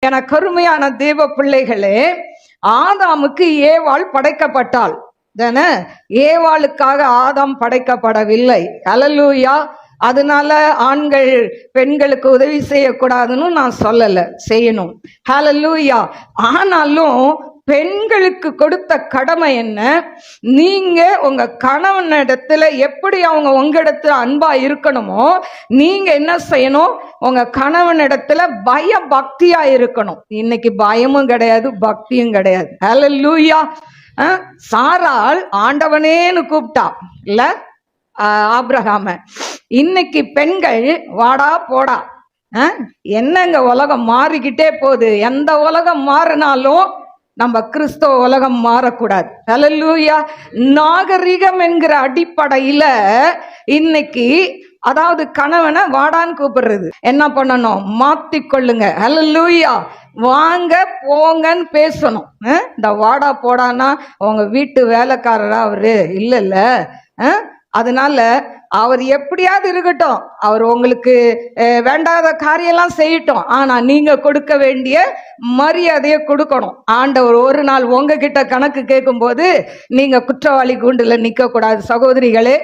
என கருமையான தேவ பிள்ளைகளே, ஆதாமுக்கு ஏவாள் படைக்கப்பட்டாள். ஏவாளுக்காக ஆதாம் படைக்கப்படவில்லை. அல்லேலூயா. அதனால ஆண்கள் பெண்களுக்கு உதவி செய்யக்கூடாதுன்னு நான் சொல்லல, செய்யணும். ஹல்லேலூயா. ஆனாலும் பெண்களுக்கு கொடுத்த கடமை என்ன? நீங்க உங்க கணவனிடத்துல எப்படி அவங்க உங்க இடத்துல அன்பா இருக்கணுமோ, நீங்க என்ன செய்யணும்? உங்க கணவனிடத்துல பய பக்தியா இருக்கணும். இன்னைக்கு பயமும் கிடையாது, பக்தியும் கிடையாது. ஹல்லேலூயா. சாராள் ஆண்டவனேன்னு கூப்பிட்டா இல்ல ஆபிரகாம. இன்னைக்கு பெண்கள் வாடா போடா. என்னங்க உலகம் மாறிக்கிட்டே போகுது. எந்த உலகம் மாறினாலும் நம்ம கிறிஸ்தவ உலகம் மாறக்கூடாது. ஹல்லேலூயா. நாகரிகம் என்கிற அடிப்படையில இன்னைக்கு அதாவது கணவனை வாடான்னு கூப்பிடுறது என்ன பண்ணணும்? மாத்திக்கொள்ளுங்க. ஹல்லேலூயா. வாங்க போங்கன்னு பேசணும். இந்த வாடா போடான்னா உங்க வீட்டு வேலைக்காரரா அவரு இல்ல. அதனால அவர் எப்படியாவது இருக்கட்டும், அவர் உங்களுக்கு வேண்டாத காரியெல்லாம் செய்யட்டும், ஆனா நீங்க கொடுக்க வேண்டிய மரியாதையை கொடுக்கணும். ஆண்டவர் ஒரு நாள் உங்ககிட்ட கணக்கு கேட்கும் போது நீங்க குற்றவாளி கூண்டுல நிக்க கூடாது. சகோதரிகளே,